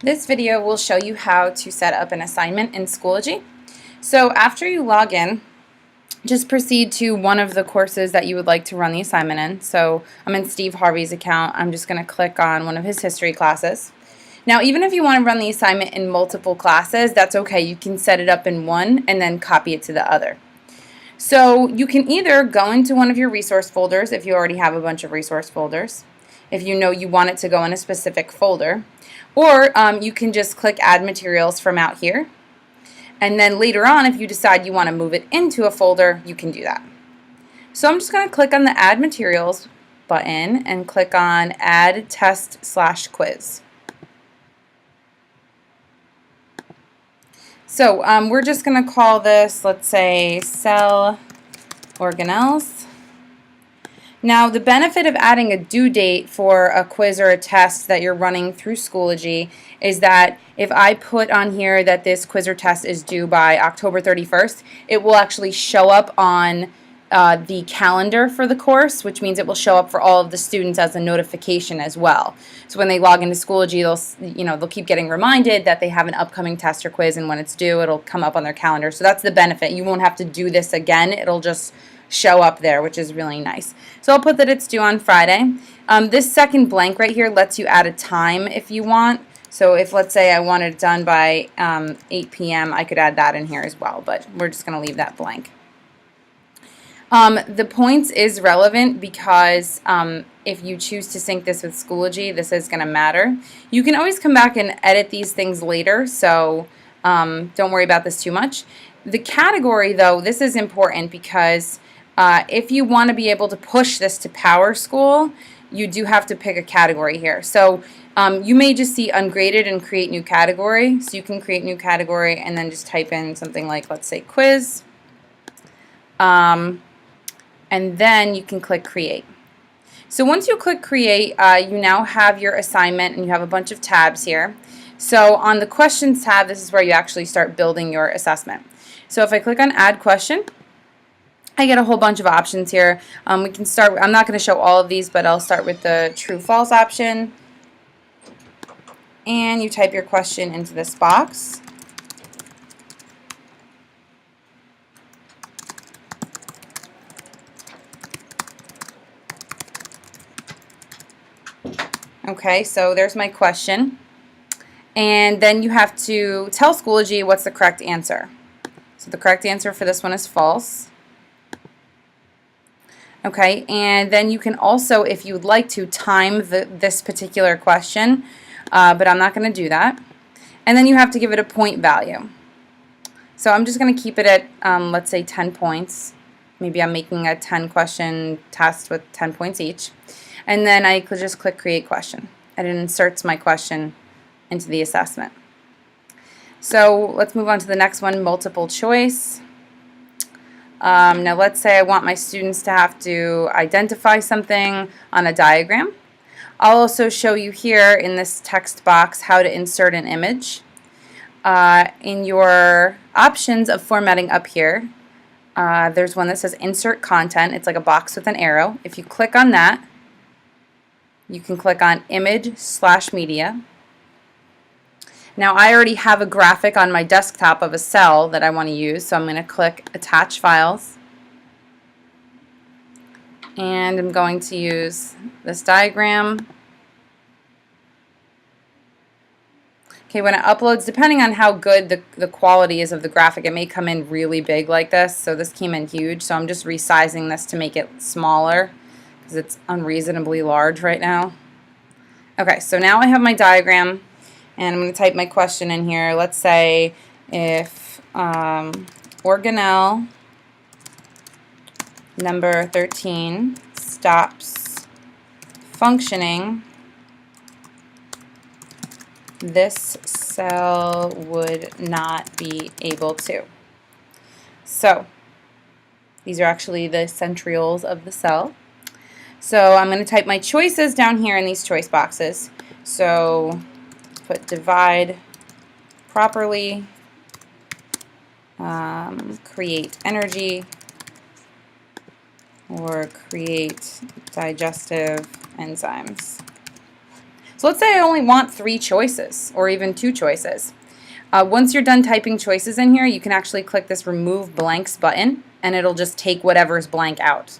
This video will show you how to set up an assignment in Schoology. So after you log in, just proceed to one of the courses that you would like to run the assignment in. So I'm in Steve Harvey's account. I'm just going to click on one of his history classes. Now, even if you want to run the assignment in multiple classes, that's okay. You can set it up in one and then copy it to the other. So you can either go into one of your resource folders if you already have a bunch of resource folders, if you know you want it to go in a specific folder, or you can just click Add Materials from out here. And then later on, if you decide you want to move it into a folder, you can do that. So I'm just going to click on the Add Materials button and click on Add Test/Quiz. So we're just going to call this, let's say, cell organelles. Now, the benefit of adding a due date for a quiz or a test that you're running through Schoology is that if I put on here that this quiz or test is due by October 31st, it will actually show up on the calendar for the course, which means it will show up for all of the students as a notification as well. So when they log into Schoology, they'll keep getting reminded that they have an upcoming test or quiz, and when it's due, it'll come up on their calendar. So that's the benefit. You won't have to do this again. It'll just show up there, which is really nice. So I'll put that it's due on Friday. This second blank right here lets you add a time if you want. So if, let's say, I want it done by 8 p.m., I could add that in here as well, but we're just going to leave that blank. The points is relevant because if you choose to sync this with Schoology, this is going to matter. You can always come back and edit these things later, so don't worry about this too much. The category, though, this is important because if you want to be able to push this to PowerSchool, you do have to pick a category here. So you may just see ungraded and create new category. So you can create new category and then just type in something like, let's say, quiz. And then you can click create. So once you click create, you now have your assignment and you have a bunch of tabs here. So on the questions tab, this is where you actually start building your assessment. So if I click on add question, I get a whole bunch of options here. We can start, I'm not going to show all of these, but I'll start with the true false option. And you type your question into this box. Okay, so there's my question. And then you have to tell Schoology what's the correct answer. So the correct answer for this one is false. Okay, and then you can also, if you would like to, time this particular question, but I'm not going to do that. And then you have to give it a point value. So I'm just going to keep it at, let's say, 10 points. Maybe I'm making a 10-question test with 10 points each. And then I could just click Create Question, and it inserts my question into the assessment. So let's move on to the next one, multiple choice. Now let's say I want my students to have to identify something on a diagram. I'll also show you here in this text box how to insert an image. In your options of formatting up here, there's one that says Insert Content. It's like a box with an arrow. If you click on that, you can click on Image/Media. Now I already have a graphic on my desktop of a cell that I want to use, so I'm going to click Attach Files. And I'm going to use this diagram. Okay, when it uploads, depending on how good the quality is of the graphic, it may come in really big like this. So this came in huge, so I'm just resizing this to make it smaller because it's unreasonably large right now. Okay, so now I have my diagram. And I'm going to type my question in here. Let's say if organelle number 13 stops functioning, this cell would not be able to. So these are actually the centrioles of the cell. So I'm going to type my choices down here in these choice boxes. So put divide properly, create energy, or create digestive enzymes. So let's say I only want 3 choices or even 2 choices. Once you're done typing choices in here, you can actually click this Remove Blanks button, and it'll just take whatever is blank out.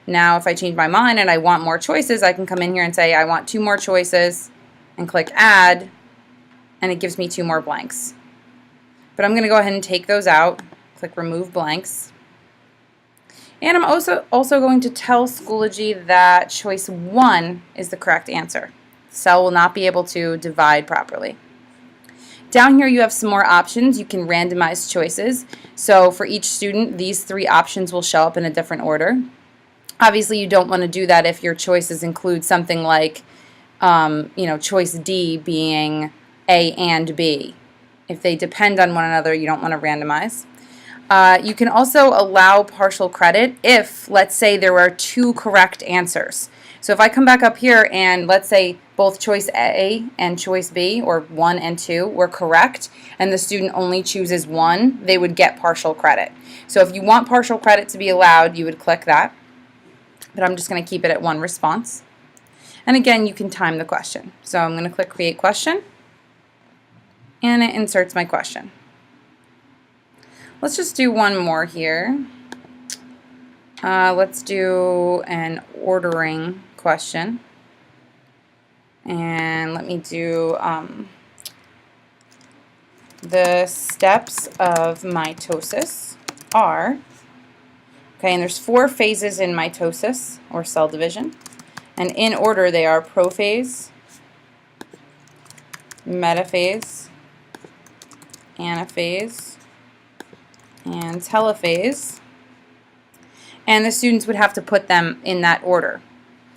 Now, if I change my mind and I want more choices, I can come in here and say I want 2 more choices and click Add, and it gives me 2 more blanks. But I'm going to go ahead and take those out, click Remove Blanks. And I'm also going to tell Schoology that choice 1 is the correct answer. The cell will not be able to divide properly. Down here you have some more options. You can randomize choices. So for each student, these 3 options will show up in a different order. Obviously, you don't want to do that if your choices include something like, choice D being A and B. If they depend on one another, you don't want to randomize. You can also allow partial credit if, let's say, there are 2 correct answers. So if I come back up here and let's say both choice A and choice B, or 1 and 2, were correct, and the student only chooses 1, they would get partial credit. So if you want partial credit to be allowed, you would click that. But I'm just going to keep it at 1 response. And again, you can time the question. So I'm going to click Create Question, and it inserts my question. Let's just do one more here. Let's do an ordering question. And let me do the steps of mitosis are, okay, and there's 4 phases in mitosis, or cell division. And in order, they are prophase, metaphase, anaphase, and telophase. And the students would have to put them in that order.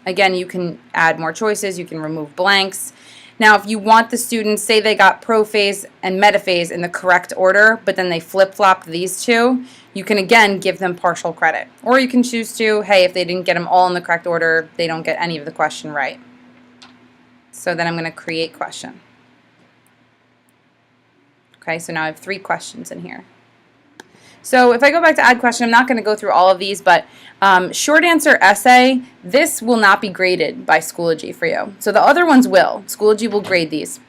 Again, you can add more choices, you can remove blanks. Now, if you want the students, say they got prophase and metaphase in the correct order, but then they flip-flopped these 2, you can again give them partial credit. Or you can choose to, hey, if they didn't get them all in the correct order, they don't get any of the question right. So then I'm going to create question. Okay, so now I have 3 questions in here. So if I go back to add question, I'm not going to go through all of these, but short answer essay, this will not be graded by Schoology for you. So the other ones will. Schoology will grade these,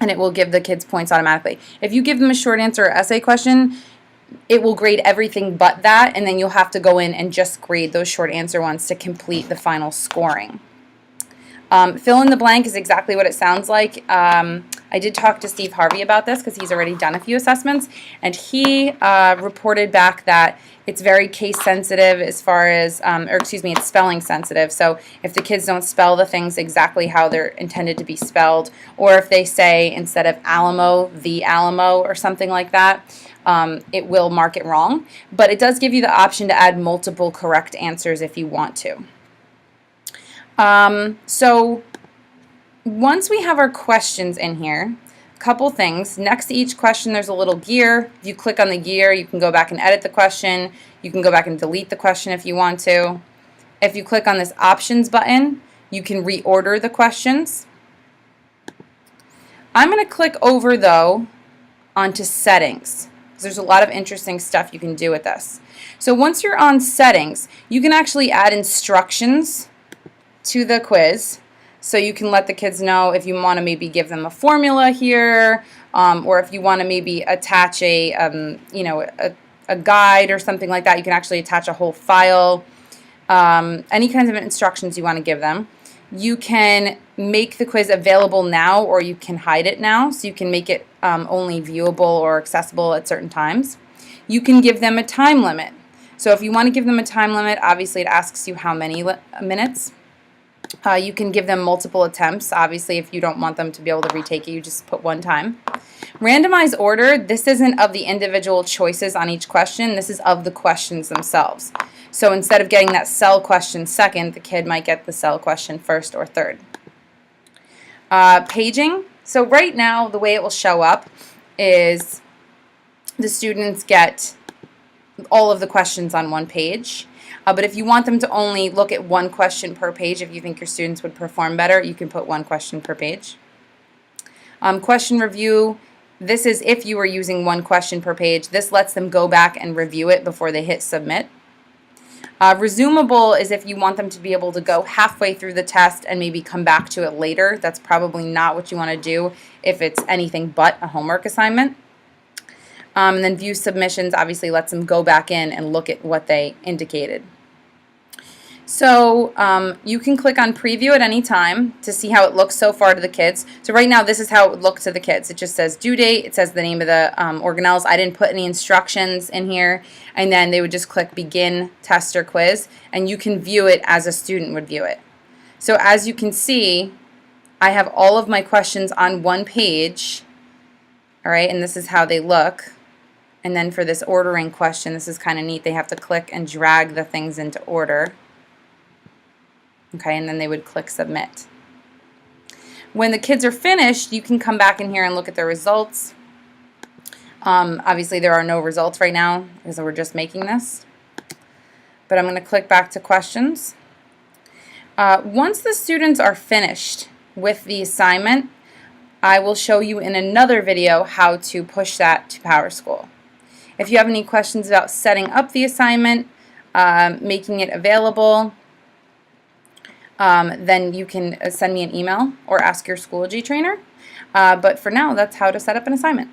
and it will give the kids points automatically. If you give them a short answer essay question, it will grade everything but that, and then you'll have to go in and just grade those short answer ones to complete the final scoring. Fill in the blank is exactly what it sounds like. I did talk to Steve Harvey about this because he's already done a few assessments, and he reported back that it's very case sensitive as far as, it's spelling sensitive. So if the kids don't spell the things exactly how they're intended to be spelled, or if they say instead of Alamo, the Alamo, or something like that, it will mark it wrong. But it does give you the option to add multiple correct answers if you want to. So once we have our questions in here, a couple things. Next to each question there's a little gear. If you click on the gear, you can go back and edit the question. You can go back and delete the question if you want to. If you click on this options button, you can reorder the questions. I'm going to click over though onto settings. There's a lot of interesting stuff you can do with this. So once you're on settings, you can actually add instructions to the quiz, so you can let the kids know if you want to maybe give them a formula here, or if you want to maybe attach a guide or something like that. You can actually attach a whole file, any kinds of instructions you want to give them. You can make the quiz available now, or you can hide it now, so you can make it only viewable or accessible at certain times. You can give them a time limit. So if you want to give them a time limit, obviously it asks you how many minutes. You can give them multiple attempts. Obviously, if you don't want them to be able to retake it, you just put 1 time. Randomized order, this isn't of the individual choices on each question. This is of the questions themselves. So instead of getting that cell question second, the kid might get the cell question first or third. Paging. So right now, the way it will show up is the students get all of the questions on 1 page. But if you want them to only look at 1 question per page, if you think your students would perform better, you can put 1 question per page. Question review, this is if you were using 1 question per page. This lets them go back and review it before they hit submit. Resumable is if you want them to be able to go halfway through the test and maybe come back to it later. That's probably not what you want to do if it's anything but a homework assignment. And then view submissions obviously lets them go back in and look at what they indicated. So you can click on preview at any time to see how it looks so far to the kids. So right now this is how it would look to the kids. It just says due date, it says the name of the organelles. I didn't put any instructions in here, and then they would just click begin test or quiz, and you can view it as a student would view it. So as you can see, I have all of my questions on one page, all right, and this is how they look. And then for this ordering question, this is kind of neat. They have to click and drag the things into order. Okay, and then they would click submit. When the kids are finished, you can come back in here and look at their results. Obviously, there are no results right now because we're just making this. But I'm going to click back to questions. Once the students are finished with the assignment, I will show you in another video how to push that to PowerSchool. If you have any questions about setting up the assignment, making it available, then you can send me an email or ask your Schoology trainer. But for now, that's how to set up an assignment.